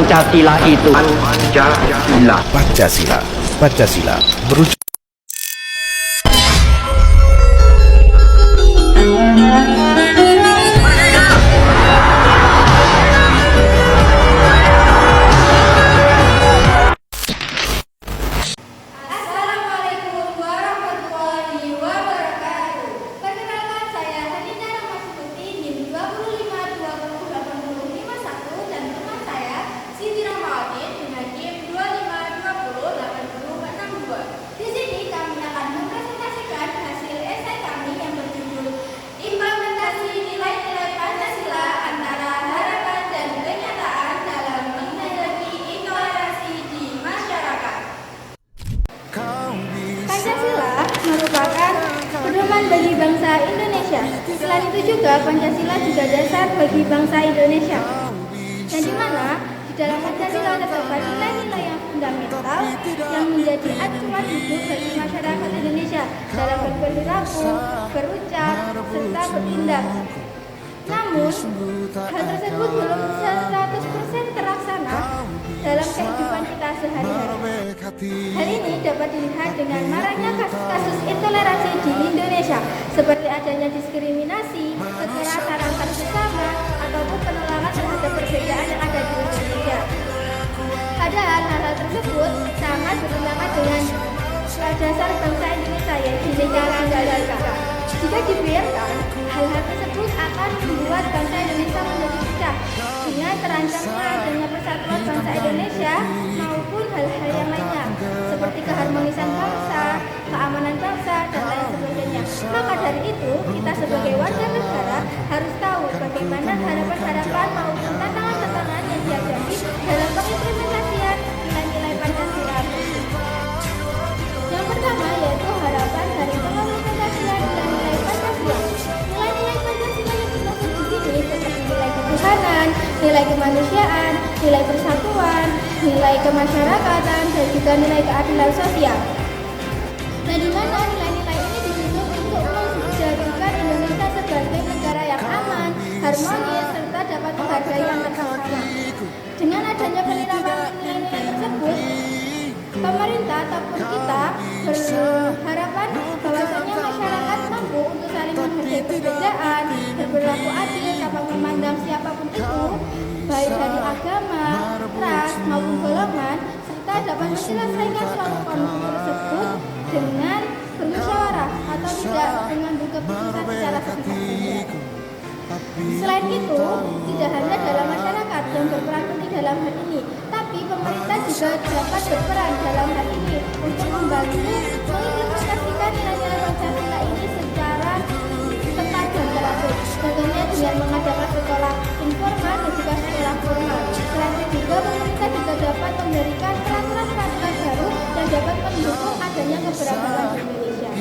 Pancasila itu Pancasila merujuk merupakan pedoman bagi bangsa Indonesia. Selain itu juga Pancasila juga dasar bagi bangsa Indonesia. Dan di mana di dalam Pancasila terdapat nilai-nilai yang fundamental yang menjadi acuan hidup bagi masyarakat Indonesia dalam berperilaku, berucap, serta bertindak. Namun, hal tersebut belum 100% terlaksana dalam kehidupan kita sehari-hari. Hal ini dapat dilihat dengan maraknya kasus-kasus intoleransi di Indonesia, seperti adanya diskriminasi, kekerasan antar sesama, ataupun penolakan terhadap perbedaan yang ada di Indonesia. Padahal hal-hal tersebut sangat bertentangan dengan dasar bangsa Indonesia, yaitu Bhinneka Tunggal Ika. Jika dibiarkan, hal-hal tersebut akan membuat bangsa Indonesia menjadi pecah, dengan terancamnya adanya persatuan bangsa Indonesia maupun hal-hal yang lainnya, seperti keharmonisan bangsa, keamanan bangsa, dan lain sebagainya. Maka dari itu, kita sebagai warga negara harus tahu bagaimana harapan-harapan maupun tantangan-tantangan yang dihadapi dalam pengimplementasian nilai-nilai Pancasila. Yang pertama yaitu harapan dari pengimplementasian nilai-nilai Pancasila. Nilai-nilai Pancasila yang dimaksud di sini seperti nilai ketuhanan, nilai kemanusiaan, nilai persatuan, nilai kemasyarakatan, dan juga nilai keadilan sosial. Nah, di mana nilai-nilai ini dituntut untuk menjadikan Indonesia sebagai negara yang aman, harmonis, serta dapat menghargai antar sesama. Dengan adanya penerapan nilai-nilai tersebut, pemerintah ataupun kita berharapan bahwasanya masyarakat mampu untuk saling menghargai perbedaan, berperilaku adil tanpa memandang siapapun itu, baik dari agama, ras maupun golongan, serta dapat menyelesaikan suatu konflik tersebut dengan bermusyawarah atau tidak mengambil keputusan secara sepihak. Selain itu, tidak hanya dalam masyarakat yang berperan penting dalam hal ini, tapi pemerintah juga dapat berperan dalam hal ini untuk membantu mengimplementasikan nilai-nilai Pancasila ini secara tepat dan teratur. Contohnya dengan mengadakan sekolah informal dan juga sekolah formal. Selain itu juga pemerintah juga dapat memberikan peraturan-peraturan baru yang dapat mendukung adanya keberagaman di Indonesia.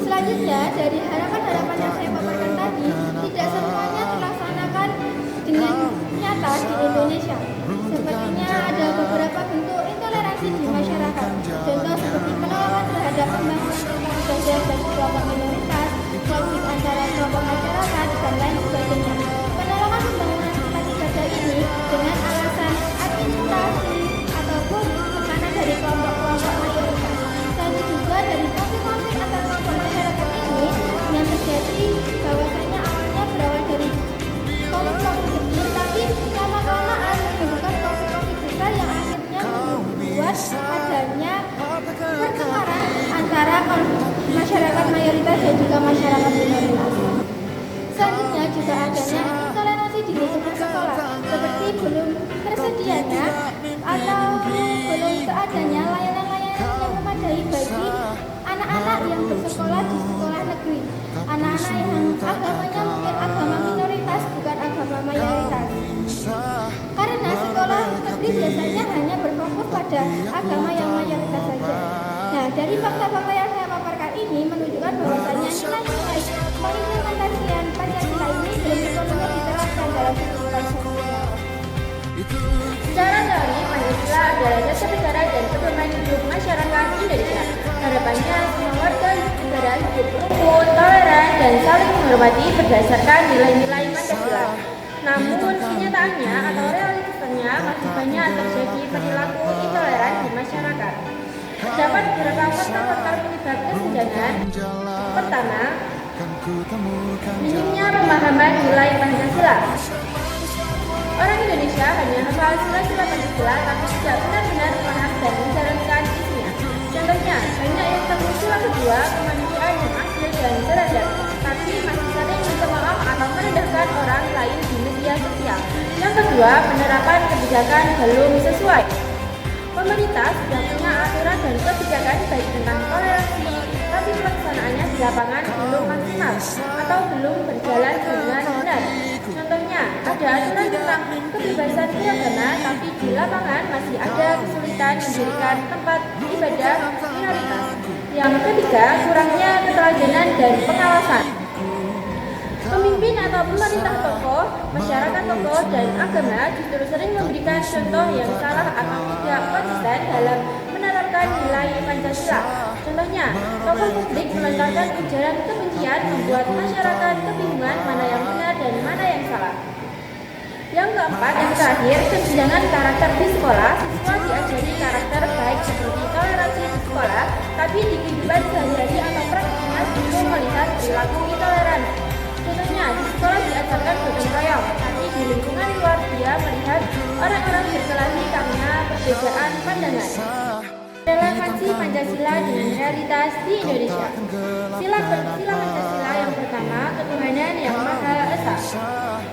Selanjutnya, dari harapan-harapan yang saya paparkan tadi, tidak semuanya terlaksanakan dengan nyata di Indonesia. Sepertinya ada beberapa bentuk intoleransi di masyarakat. Contoh seperti penolakan terhadap pembangunan rumah ibadah bagi kelompok minoritas, konflik antara kelompok masyarakat, dan lain sebagainya. Penolakan pembangunan rumah ibadah ini dengan alasan administrasi ataupun tekanan dari kelompok-kelompok mayoritas. Selain juga dari konflik-konflik antar kelompok masyarakat ini yang terjadi bahwasanya awalnya berawal dari konflik kecil, tapi lama-kelamaan menimbulkan konflik besar yang akhirnya membuat adanya pertengkaran antara masyarakat mayoritas dan juga masyarakat minoritas. Selanjutnya juga adanya intoleransi di lingkungan sekolah, seperti belum tersedianya atau belum seadanya layanan-layanan yang memadai bagi anak-anak yang bersekolah di sekolah negeri, anak-anak yang agamanya mungkin agama minoritas bukan agama mayoritas. Karena sekolah negeri biasanya hanya berfokus pada agama yang mayoritas saja. Nah, dari fakta-fakta yang saya paparkan ini menunjukkan bahwasanya nilai-nilai pengimplementasian Pancasila ini belum sepenuhnya diterapkan dalam kehidupan sehari-hari. Secara teori, Pancasila adalah dasar negara dan pedoman hidup masyarakat Indonesia. Harapannya semua warga negara hidup rukun, toleran, dan saling menghormati berdasarkan nilai-nilai Pancasila. Namun, kenyataannya atau realitasnya masih banyak masyarakat. Terdapat beberapa faktor-faktor penyebab kesenjangan. Pertama, minimnya pemahaman nilai Pancasila. Orang Indonesia hanya hafal sila-sila Pancasila tapi tidak benar-benar paham dan menjalankan isinya. Contohnya, banyak yang tahu sila kedua kemanusiaan yang adil dan beradab, tapi masih sering mencemooh atau merendahkan orang lain di media sosial. Yang kedua, penerapan kebijakan belum sesuai. Pemerintah sudah punya aturan dan kebijakan baik tentang toleransi, tapi pelaksanaannya di lapangan belum maksimal atau belum berjalan dengan benar. Contohnya, ada aturan tentang kebebasan beragama, tapi di lapangan masih ada kesulitan mendirikan tempat ibadah minoritas. Yang ketiga, kurangnya keteladanan dan pengawasan. Pemimpin atau pemerintah tokoh, masyarakat tokoh, dan agama justru sering memberikan contoh yang salah atau tidak konsisten dalam menerapkan nilai Pancasila. Contohnya, tokoh publik melontarkan ujaran kebencian membuat masyarakat kebingungan mana yang benar dan mana yang salah. Yang keempat, yang terakhir, kesenjangan karakter di sekolah. Siswa diajari karakter baik seperti toleransi di sekolah, tapi di kehidupan sehari-hari atau praktiknya justru melihat perilaku intoleran. Contohnya, di sekolah diajarkan gotong royong, tapi di lingkungan luar dia melihat orang-orang berkelahi karena perbedaan pandangan. Relevansi Pancasila dengan realitas di Indonesia. Sila Pancasila yang pertama, ketuhanan yang Maha Esa.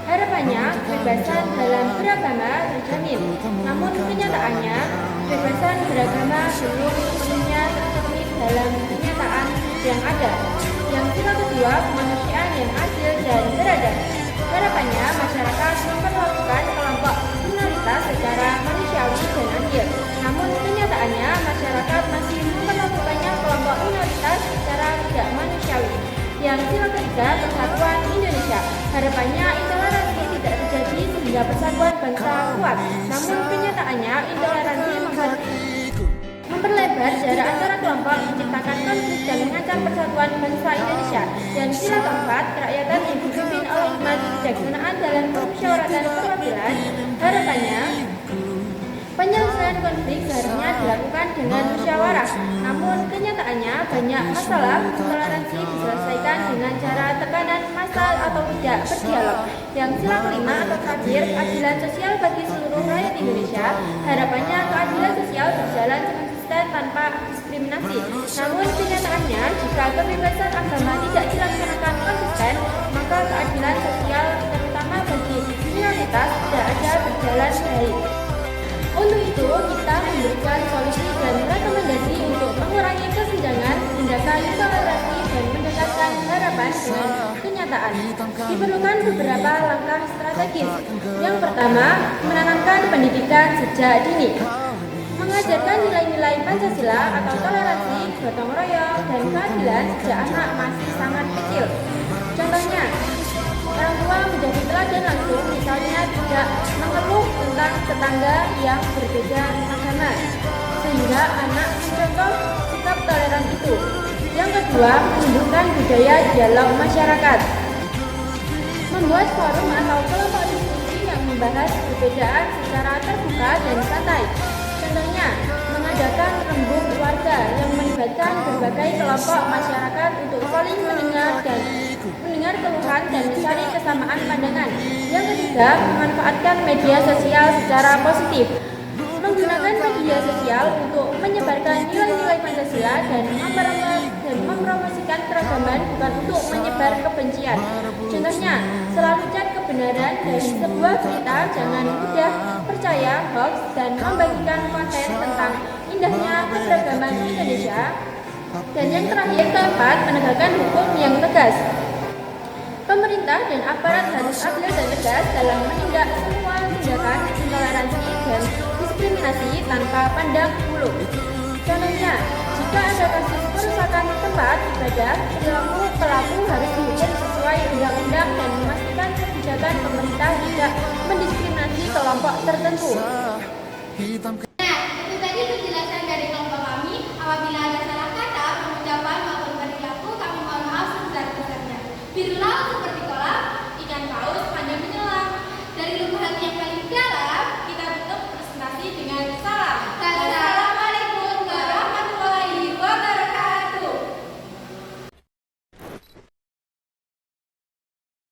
Harapannya, kebebasan dalam beragama terjamin. Namun kenyataannya, kebebasan beragama belum sepenuhnya tercermin dalam kenyataan yang ada. Yang sila kedua, kemanusiaan yang adil dan beradab. Harapannya, masyarakat memperlakukan kelompok minoritas secara manusiawi dan adil. Namun kenyataannya, masyarakat masih memperlakukannya kelompok minoritas secara tidak manusiawi. Yang sila ketiga, persatuan Indonesia. Harapannya, intoleransi tidak terjadi sehingga persatuan bangsa kuat. Namun kenyataannya, intoleransi memperlebar jarak antara kelompok, menciptakan konflik dan mengancam persatuan bangsa Indonesia. Dan sila keempat, kerakyatan yang dipimpin oleh hikmat kebijaksanaan dalam permusyawaratan perwakilan. Harapannya, penyelesaian konflik seharusnya dilakukan dengan musyawarah. Namun kenyataannya banyak masalah toleransi diselesaikan dengan cara tekanan massal atau tidak berdialog. Yang sila kelima atau terakhir, keadilan sosial bagi seluruh rakyat Indonesia. Harapannya keadilan sosial berjalan tanpa diskriminasi. Namun kenyataannya, jika kebebasan agama tidak dilaksanakan konsisten, maka keadilan sosial terutama bagi minoritas tidak ada berjalan baik. Untuk itu, kita memberikan solusi dan rekomendasi untuk mengurangi kesenjangan, menjaga toleransi, dan mendekatkan harapan dengan kenyataan. Diperlukan beberapa langkah strategis. Yang pertama, menanamkan pendidikan sejak dini. Mengajarkan nilai-nilai Pancasila atau toleransi, gotong royong, dan keadilan sejak anak masih sangat kecil. Contohnya, orang tua menjadi teladan langsung, misalnya tidak mengeluh tentang tetangga yang berbeda agama, sehingga anak mencontoh sikap toleran itu. Yang kedua, menumbuhkan budaya dialog masyarakat. Membuat forum atau kelompok diskusi yang membahas perbedaan secara terbuka dan santai. Contohnya, mengadakan rembuk warga yang melibatkan berbagai kelompok masyarakat untuk saling mendengar keluhan dan mencari kesamaan pandangan. Yang ketiga, memanfaatkan media sosial secara positif. Menggunakan media sosial untuk menyebarkan nilai-nilai Pancasila dan mempromosikan keragaman, bukan untuk menyebar kebencian. Contohnya, selalu cek kebenaran dari sebuah berita, jangan mudah percaya hoax, dan membagikan konten tentang indahnya keberagaman Indonesia. Dan yang terakhir, keempat, menegakkan hukum yang tegas. Pemerintah dan aparat harus adil dan tegas dalam menindak semua tindakan intoleransi dan diskriminasi tanpa pandang bulu. Contohnya, jika ada kasus perusakan tempat ibadah, perilaku pelaku harus dihukum sesuai undang-undang dan memastikan kebijakan pemerintah tidak mendiskriminasi kelompok tertentu. Nah, itu tadi penjelasan dari kelompok kami. Apabila ada salah kata, pengucapan maupun perilaku, kami mohon maaf sebesar-besarnya. Biarlah